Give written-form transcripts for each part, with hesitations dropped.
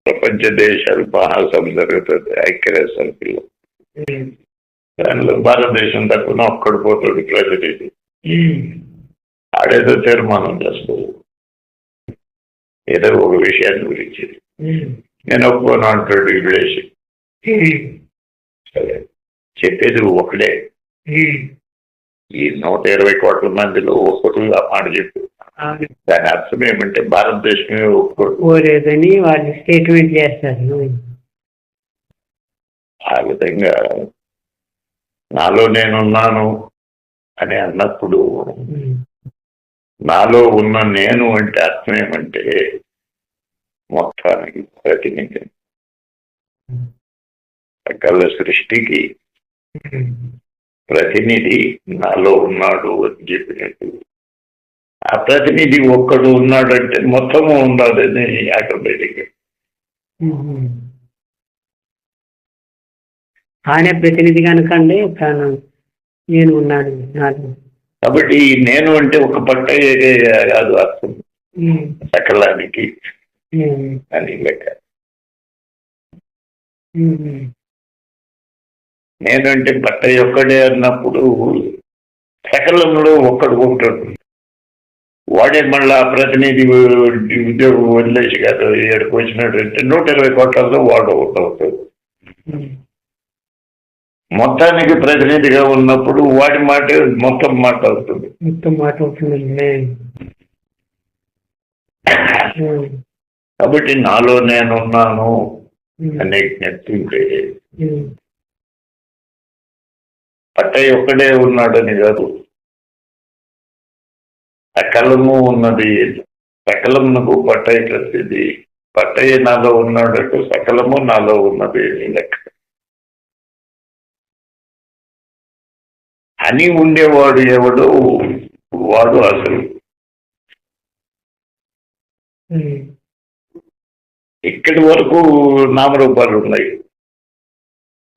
ప్రపంచ దేశాలు మహాసముద్ర ఐక్యరాజ్య సమితిలో దానిలో భారతదేశం తరఫున ఒక్కడు పోతాడు ప్రతినిధి. ఆడేదో తీర్మానం చేస్తాడు ఏదో ఒక విషయాన్ని గురించి. నేను ఒప్పుకోను అంటాడు విడేసి. సరే చెప్పేది ఒకడే. ఈ 120 కోట్ల మందిలో ఒక్కరు ఆ మాట చెప్పు. దాని అర్థం ఏమంటే భారతదేశమే ఒప్పుకోలేదని వాళ్ళు స్టేట్మెంట్ చేస్తారు. ఆ విధంగా నాలో నేనున్నాను అని అన్నప్పుడు నాలో ఉన్న నేను అంటే అర్థం ఏమంటే మొత్తానికి ప్రతినిధి, సకల సృష్టికి ప్రతినిధి నాలో ఉన్నాడు అని చెప్పినట్టు. ఆ ప్రతినిధి ఒక్కడు ఉన్నాడంటే మొత్తము ఉండాలని ఆటోమేటిక్. ఆయన ప్రతినిధి కనుకండి తాను నేను ఉన్నాడు కాబట్టి నేను అంటే ఒక పట్ట కాదు అర్థం, సకలానికి అని లెక్క. నేనంటే పట్ట ఒక్కడే అన్నప్పుడు సకలంలో ఒక్కడు ఉంటాడు. వాడే మళ్ళా ప్రతినిధి ఉద్యోగం వదిలేసి కాదు ఏడుకు వచ్చినట్టు 120 కోట్లలో వాడు అవుతాడు. మొత్తానికి ప్రతినిధిగా ఉన్నప్పుడు వాడి మాట మొత్తం మాట అవుతుంది. కాబట్టి నాలో నేనున్నాను అనే జ్ఞప్తి పట్ట ఒక్కడే ఉన్నాడని కాదు, సకలము ఉన్నది. సకలమునకు పట్టయ్య ప్రతిది. పట్టయ్య నాలో ఉన్నాడంటే సకలము నాలో ఉన్నది లెక్క అని ఉండేవాడు ఎవడు వాడు అసలు. ఇక్కడి వరకు నామరూపాలు ఉన్నాయి.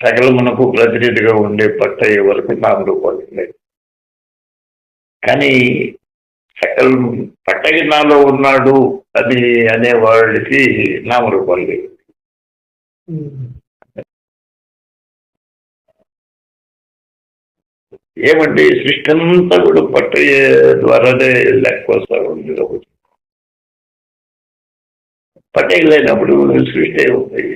సకలమునకు ప్రతినిధిగా ఉండే పట్టయ్య వరకు నామరూపాలు ఉన్నాయి. కానీ సకల పట్టయ్య నాలో ఉన్నాడు అది అనేవాడికి నామరూపాలు లేవు. ఏమంటే సృష్టి అంతా కూడా పట్టయ్య ద్వారానే లెక్క ఉంది. పట్టయ్య లేనప్పుడు సృష్టి అవుతాయి.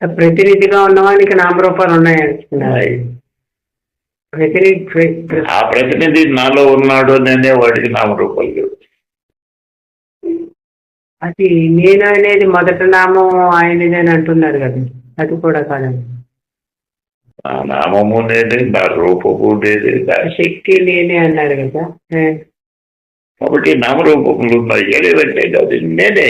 ప్రతినిధిగా ఉన్నవానికి నామరూపాలు ఉన్నాయి. ఆ ప్రతినిధి నాలో ఉన్నాడు అనే వాడికి నామరూపాలు లేవు. అది నేను అనేది మొదటి నామం ఆయనదని అంటున్నారు కదా, అది కూడా కాదండి. నా నామము నేనే, నా రూపము నేనే, నా శక్తి నేనే అన్నారు కదా. కాబట్టి నామరూపములు ఉన్నాయి. ఏదేదంటే అది నేనే,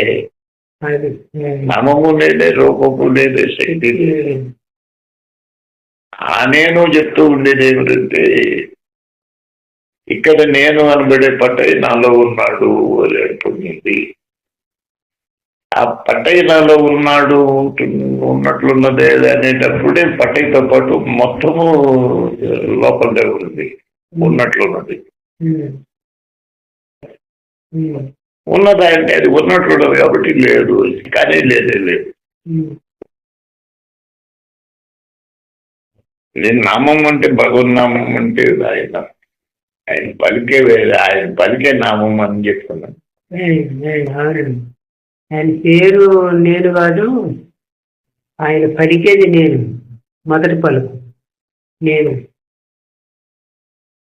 నామము నేనే, రూపము నేనే, శక్తి నేనే. ఆ నేను చెప్తూ ఉండేది ఏమిటంటే ఇక్కడ నేను అనబడే పట్టయ్య నాలో ఉన్నాడు అని అంటుంది. ఆ పట్టయ్య నాలో ఉన్నాడు ఉన్నట్లున్నదే అనేటప్పుడే పట్టయ్యతో పాటు మొత్తము లోపలే ఉంది, ఉన్నట్లున్నది. ఉన్నదా అంటే అది ఉన్నట్లున్నది కాబట్టి లేదు, కానీ లేదే లేదు. నేను నామం అంటే భగవన్నామం అంటే ఆయన పలికే ఆయన పలికే నామం అని చెప్తున్నాను. ఆయన పేరు నేను కాదు, ఆయన పలికేది నేను, మొదటి పలుకు నేను.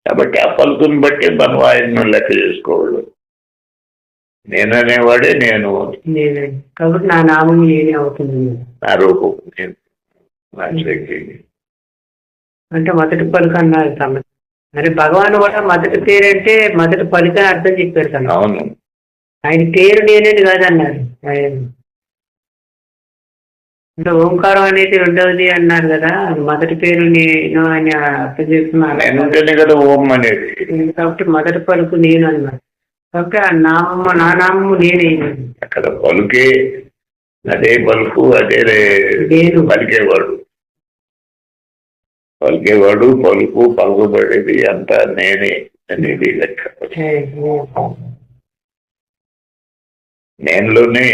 కాబట్టి ఆ పలుకుని బట్టి మనం ఆయన లెక్క చేసుకోవాలి. నేననేవాడే నేను, కాబట్టి నా నామం నేనే అవుతుంది. నా రూపం నేను, నా శక్తి అంటే మొదటి పలుకు అన్నారు సమస్య. మరి భగవాన్ కూడా మొదటి పేరు అంటే మొదటి పలుకు అని అర్థం చెప్పారు కదా. అవును, ఆయన పేరు నేనేది కాదన్నారు. అంటే ఓంకారం అనేది రెండవది అన్నారు కదా, మొదటి పేరు నేను అని అర్థం చేస్తున్నారు కదా ఓం అనేది. కాబట్టి మొదటి పలుకు నేను అన్నారు. కాబట్టి ఆ నామము నా నామము నేనే. అక్కడ పలుకే అదే పలుకు, అదే నేను పలికేవాడు. పలికేవాడు, పలుకు, పలుకుబడేది అంతా నేనే అనేది లెక్క. నేనులోనే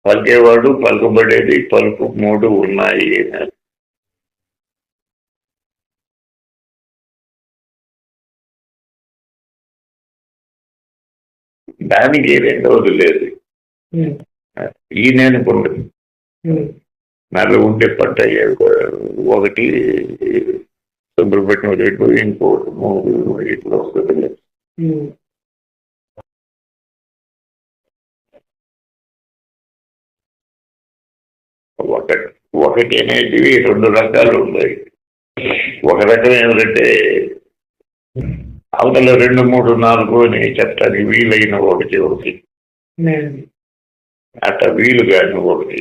పలికేవాడు, పలుకుబడేది, పలుకు మూడు ఉన్నాయి. దానికి రెండవది లేదు. ఈ నేను ఉండదు. నాలో ఉండే పట్ట ఒకటి శుభ్రపెట్టిన రేటు, ఇంకోటి మూడు ఇట్లా వస్తుంది. ఒకటి అనేటివి రెండు రకాలు ఉన్నాయి. ఒక రకం ఏమిటంటే అవతల 2, 3, 4 అని చెప్తానికి వీలైన ఒకటి అట్లా వీలు కాని ఒకటి.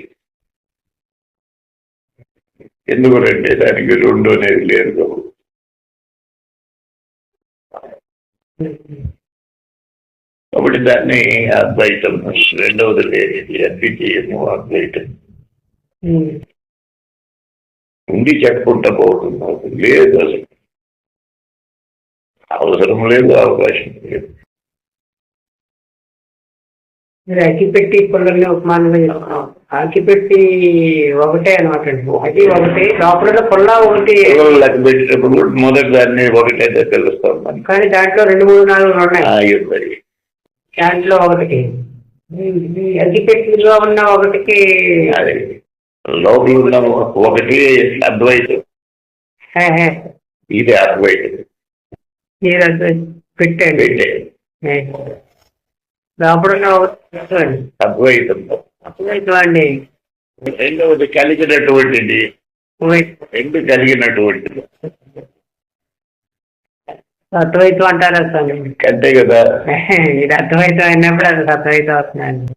ఎందుకు రండి దానికి 2 అనేది లేదు. కాబట్టి దాన్ని అద్వైతం, రెండవది లేనిది అద్వితీయము అద్వైతం. ఉండి చెప్పుకుంటా పోతున్నారు, లేదు అసలు అవసరం లేదు, అవకాశం లేదు. అగ్గిపెట్టి పుల్లల్ని ఉపమానంగా చెప్తున్నాం. అగ్గిపెట్టి ఒకటే అనమాట అండి, అది ఒకటి, లోపల పుల్ల ఒకటి. లెక్క పెట్టేటప్పుడు మొదటి దాన్ని ఒకటైతే తెలుస్తాం, కానీ దాంట్లో 2, 3, 4 ఉన్నాయి. దాంట్లో ఒకటి అగ్గిపెట్టిలో ఉన్న ఒకటికి లోపల ఉన్న ఒకటి అద్వైతం, ఇది అద్వైతం. పెట్టండి లోపల అద్వైతం. అద్వైతం అండి. రెండవది కలిగినటువంటిది, రెండు కలిగినటువంటిది అద్వైతం అంటారా సార్? అంతే కదా. ఇది అద్వైతం అయినప్పుడు అది అద్వైతం వస్తుందండి.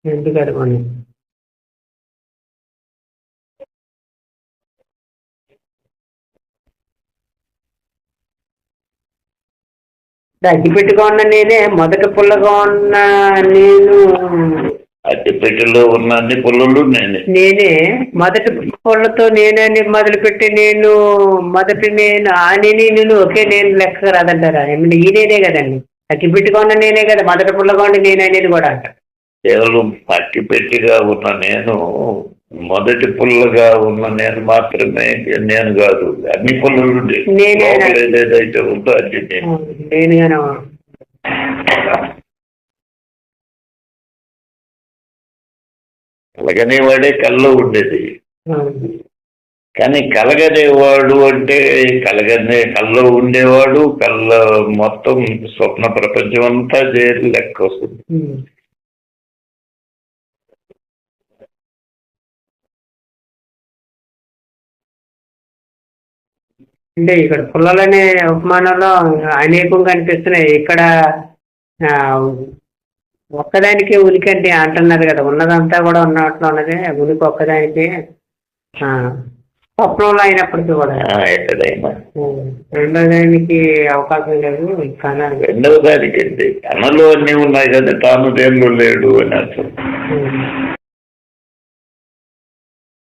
ఎందుకు అడగండి. అగ్గిపెట్టుగా ఉన్న నేనే, మొదట పుల్లగా ఉన్న నేను, అగ్గిపెట్టెలో ఉన్న అన్ని పుల్లలు నేనే. మొదటి పుల్లతో నేనని మొదలుపెట్టి నేను మొదటి నేను అని నేను ఒకే నేను లెక్క రాదంటారా? ఈ నేనే కదండి, అగ్గిపెట్టుగా ఉన్న నేనే కదా, మొదటి పుల్లగా ఉండి నేను అనేది కూడా అంటారు. కేవలం అగ్గిపెట్టిగా ఉన్న నేను, మొదటి పుల్లగా ఉన్న నేను మాత్రమే నేను కాదు, అన్ని పుల్లలు ఏదైతే ఉందో అది నేను. కలగనేవాడే కల్లో ఉండేది, కానీ కలగనేవాడు అంటే కల్లో ఉండేవాడు, కళ్ళ మొత్తం స్వప్న ప్రపంచం అంతా చేరి లెక్క వస్తుంది. అంటే ఇక్కడ పుల్లలనే ఉపమానంలో అనేకంగా కనిపిస్తున్నాయి. ఇక్కడ ఒక్కదానికే ఉనికి అంటే అంటున్నారు కదా, ఉన్నదంతా కూడా ఉన్నట్లు ఉన్నది, ఉనికి ఒక్కదానికి స్వప్నంలో అయినప్పటికీ కూడా రెండో దానికి అవకాశం లేదు. రెండవ దానికి కళలో అన్నీ ఉన్నాయి కదా, తాను దేనిలో లేడు అని అర్థం.